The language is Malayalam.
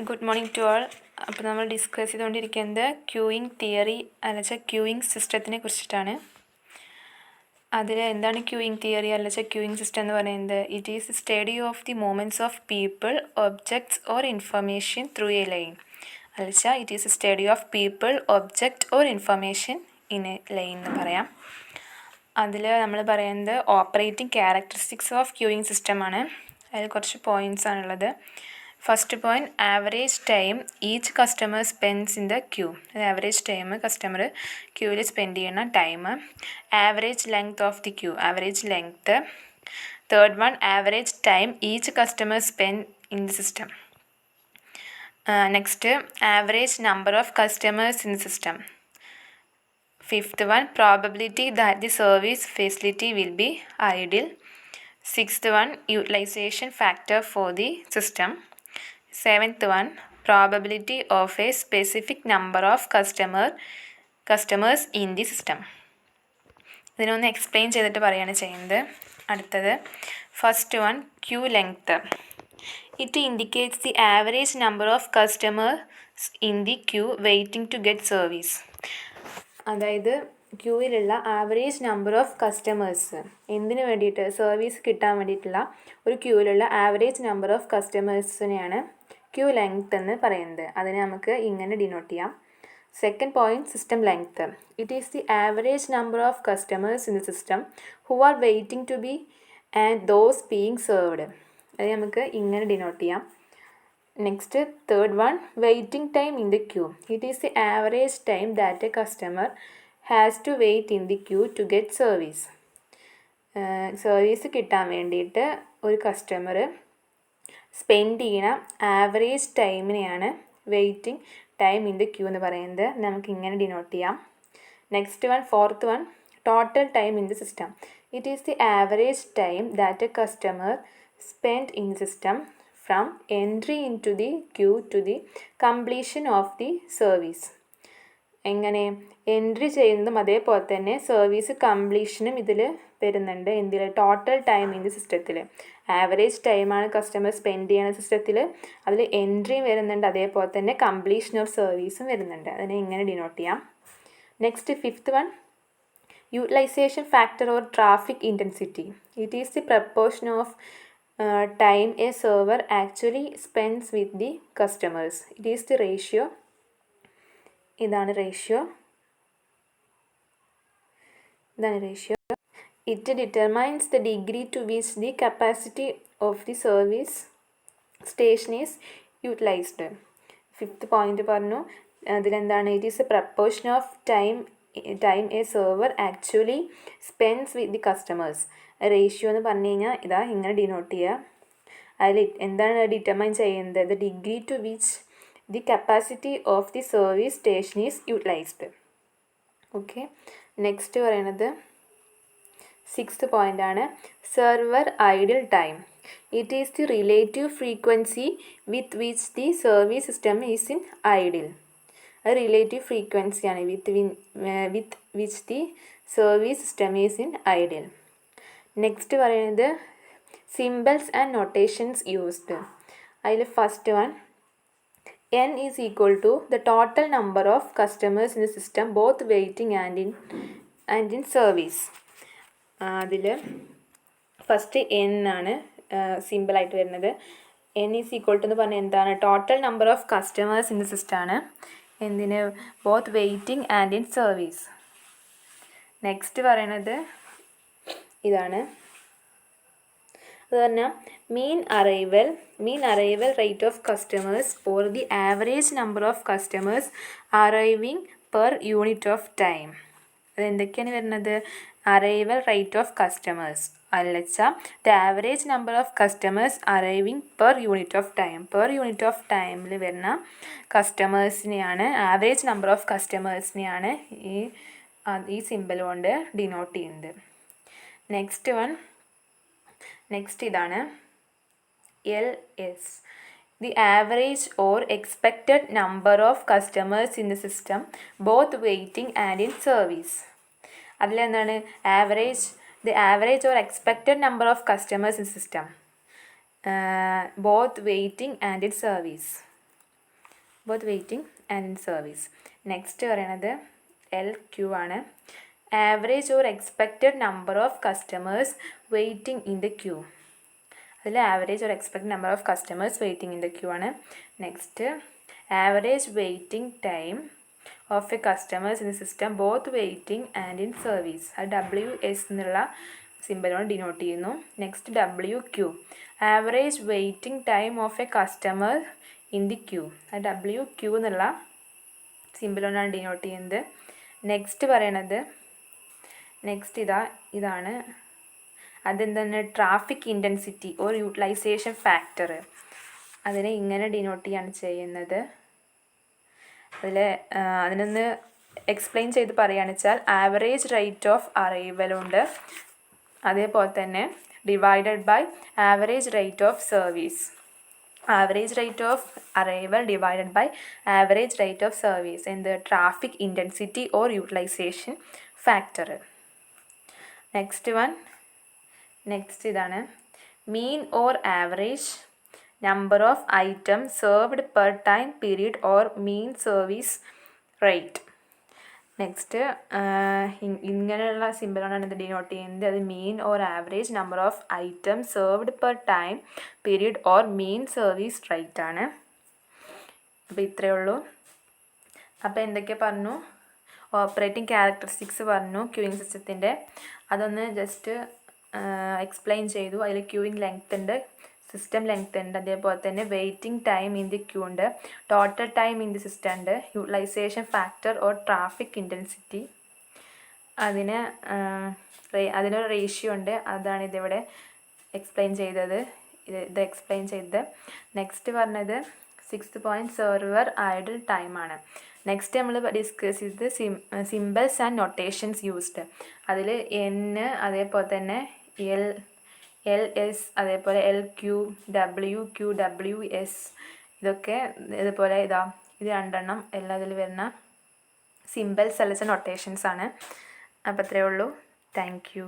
ഗുഡ് മോർണിംഗ് ടു ആൾ. അപ്പോൾ നമ്മൾ ഡിസ്കസ് ചെയ്തുകൊണ്ടിരിക്കുന്നത് ക്യൂയിങ് തിയറി അല്ലെങ്കിൽ ക്യൂയിങ് സിസ്റ്റത്തിനെ കുറിച്ചിട്ടാണ്. അതിൽ എന്താണ് ക്യൂയിങ് തിയറി അല്ലെങ്കിൽ ക്യൂയിങ് സിസ്റ്റം എന്ന് പറയുന്നത്? It is study of the movements of people, objects or information through a line. അല്ലെങ്കിൽ it is study of people, object or information in a line എന്ന് പറയാം. അതിൽ നമ്മൾ പറയുന്നത് ഓപ്പറേറ്റിംഗ് ക്യാരക്ടറിസ്റ്റിക്സ് ഓഫ് ക്യൂയിങ് സിസ്റ്റമാണ്. അതിൽ കുറച്ച് പോയിൻറ്റ്സ് ആണുള്ളത്. First point, average time each customer spends in the queue. Average time customer ക്യൂവിൽ സ്പെൻഡ് ചെയ്യുന്ന time. Average length of the queue, average length. Third one, average time each customer spend in the system. Next, average number of customers in the system. Fifth one, probability that the service facility will be idle. Sixth one, utilization factor for the system. Seventh one, probability of a specific number of customers in the system. ഇതിനൊന്ന് എക്സ്പ്ലെയിൻ ചെയ്തിട്ട് പറയുകയാണ് ചെയ്യുന്നത്. അടുത്തത് first one, queue length. It indicates the average number of customers in the queue waiting to get service. അതായത് ക്യൂവിലുള്ള ആവറേജ് നമ്പർ ഓഫ് കസ്റ്റമേഴ്സ്, എന്തിനു വേണ്ടിയിട്ട്? സർവീസ് കിട്ടാൻ വേണ്ടിയിട്ടുള്ള ഒരു ക്യൂവിലുള്ള ആവറേജ് നമ്പർ ഓഫ് കസ്റ്റമേഴ്സിനെയാണ് ക്യൂ ലെങ്ത് എന്ന് പറയുന്നത്. അതിനെ നമുക്ക് ഇങ്ങനെ ഡിനോട്ട് ചെയ്യാം. Second point, system length. It is the average number of customers in the system who are waiting to be and those being served. അത് നമുക്ക് ഇങ്ങനെ ഡിനോട്ട് ചെയ്യാം. Next, third one, waiting time in the queue. It is the average time that a customer has to wait in the queue to get service. Service കിട്ടാൻ വേണ്ടിയിട്ട് ഒരു കസ്റ്റമർ സ്പെൻഡ് ചെയ്യണ ആവറേജ് ടൈമിനെയാണ് waiting time in the queue എന്ന് പറയുന്നത്. നമുക്ക് ഇങ്ങനെ ഡിനോട്ട് ചെയ്യാം. Next one, fourth one, total time in the system. It is the average time that a customer spend in the system from entry into the queue to the completion of the service. എങ്ങനെ എൻട്രി ചെയ്യുന്നതും അതേപോലെ തന്നെ സർവീസ് കംപ്ലീഷനും ഇതിൽ വരുന്നുണ്ട്. എന്തിൽ? ടോട്ടൽ ടൈം ഇൻ ദി സിസ്റ്റത്തിൽ. ആവറേജ് ടൈമാണ് കസ്റ്റമർ സ്പെൻഡ് ചെയ്യുന്ന സിസ്റ്റത്തിൽ. അതിൽ എൻട്രിയും വരുന്നുണ്ട്, അതേപോലെ തന്നെ കംപ്ലീഷൻ ഓഫ് സർവീസും വരുന്നുണ്ട്. അതിനെ ഇങ്ങനെ ഡിനോട്ട് ചെയ്യാം. Next, fifth one, utilisation factor or traffic intensity. It is the proportion of time a server actually spends with the customers. It is the ratio. ഇതാണ് ratio. It determines the degree to which the capacity of the service station is utilized. Fifth point പറഞ്ഞു. അതിലെന്താണ്? It is a proportion of time a server actually spends with the customers. Ratio എന്ന് പറഞ്ഞു കഴിഞ്ഞാൽ ഇതാ ഇങ്ങനെ ഡിനോട്ട് ചെയ്യുക. അതിൽ എന്താണ് ഡിറ്റർമൈൻ ചെയ്യുന്നത്? The degree to which the capacity of the service station is utilized. Okay, next പറയുന്നത് സിക്സ്ത് പോയിൻ്റ് ആണ്, server idle time. It is the relative frequency with which the service system is in idle. അത് റിലേറ്റീവ് ഫ്രീക്വൻസിയാണ് with which the service system is in idle. Next പറയുന്നത് സിംബൽസ് ആൻഡ് നൊട്ടേഷൻസ് യൂസ്ഡ്. അതിൽ first one, n is equal to the total number of customers in the system both waiting and in service. അതിൽ ഫസ്റ്റ് n ആണ് സിമ്പിളായിട്ട് വരുന്നത്. n ഈസ് ഈക്വൽ ടു എന്ന് പറഞ്ഞാൽ എന്താണ്? Total number of customers in the system ആണ്. എന്തിന്? Both waiting and in service. Next പറയണത് ഇതാണ്. അത് പറഞ്ഞാൽ mean arrival rate of customers or the average number of customers arriving per unit of time. അതെന്തൊക്കെയാണ് വരുന്നത്? അറൈവൽ റേറ്റ് ഓഫ് കസ്റ്റമേഴ്സ് അല്ലച്ചാൽ the average number of customers arriving per unit of time. Per unit of ടൈമിൽ വരുന്ന കസ്റ്റമേഴ്സിനെയാണ്, ആവറേജ് നമ്പർ ഓഫ് കസ്റ്റമേഴ്സിനെയാണ് ഈ സിമ്പിൾ കൊണ്ട് ഡിനോട്ട് ചെയ്യുന്നത്. നെക്സ്റ്റ് ഇതാണ് LS. The average or expected number of customers in the system both waiting and in service. അതിലെന്താണ്? The average or expected number of customers in system both waiting and in service. Both waiting and in service. Next പറയണത് LQ ആണ്. Average or expected number of customers waiting in the queue. അതിൽ average or expected number of customers waiting in the queue ആണ്. Next average waiting time of A customers in the system both waiting and in service. അത് WS എന്നുള്ള സിമ്പലോട് ഡിനോട്ട് ചെയ്യുന്നു. Next WQ average waiting time of a customer in the queue. അത് WQ എന്നുള്ള സിമ്പലോടാണ് ഡിനോട്ട് ചെയ്യുന്നത്. നെക്സ്റ്റ് പറയണത് ഇതാണ് അതെന്താണ് traffic intensity or utilisation factor. അതിനെ ഇങ്ങനെ ഡിനോട്ട് ചെയ്യാണ് ചെയ്യുന്നത്. അതിനൊന്ന് എക്സ്പ്ലെയിൻ ചെയ്ത് പറയുകയാണെന്ന് വെച്ചാൽ ആവറേജ് റേറ്റ് ഓഫ് അറൈവലുണ്ട്, അതേപോലെ തന്നെ divided by average rate of service. Average rate of arrival divided by average rate of service. എന്ത് traffic intensity or utilisation factor. Next ഇതാണ് mean or average number of item served per time period or mean service rate. Next ഇങ്ങനെയുള്ള സിമ്പിളാണ് ഇത് ഡിനോട്ട് ചെയ്യുന്നത്. അത് mean or average number of item served per time period or mean service rate ആണ്. അപ്പോൾ ഇത്രയേ ഉള്ളൂ. അപ്പോൾ എന്തൊക്കെ പറഞ്ഞു? ഓപ്പറേറ്റിംഗ് ക്യാരക്ടറിസ്റ്റിക്സ് പറഞ്ഞു ക്യൂയിങ് സിസ്റ്റത്തിൻ്റെ, അതൊന്ന് ജസ്റ്റ് എക്സ്പ്ലെയിൻ ചെയ്തു. അതിൽ ക്യൂയിങ് ലെങ്ത് ഉണ്ട്, സിസ്റ്റം ലെങ്ത് ഉണ്ട്, അതേപോലെ തന്നെ waiting time in the queue ഉണ്ട്, total time in the system ഉണ്ട്, utilisation factor or traffic intensity, അതിനൊരു റേഷ്യോ ഉണ്ട്, അതാണ് ഇതിവിടെ എക്സ്പ്ലെയിൻ ചെയ്തത്. ഇത് എക്സ്പ്ലെയിൻ ചെയ്തത്. നെക്സ്റ്റ് പറഞ്ഞത് 6th പോയിന്റ് സെർവർ ഐഡിൽ ടൈമാണ്. നെക്സ്റ്റ് നമ്മൾ ഡിസ്കസ് ചെയ്തത് സിംബൽസ് ആൻഡ് നൊട്ടേഷൻസ് യൂസ്ഡ്. അതിൽ N, അതേപോലെ തന്നെ LS, അതേപോലെ LQ, WQ, WS, ഇതൊക്കെ ഇതുപോലെ ഇത് 2 എല്ലാം ഇതിൽ വരുന്ന സിംബൽസ് അല്ലെങ്കിൽ നൊട്ടേഷൻസ് ആണ്. അപ്പോൾ അത്രയേ ഉള്ളൂ. Thank you.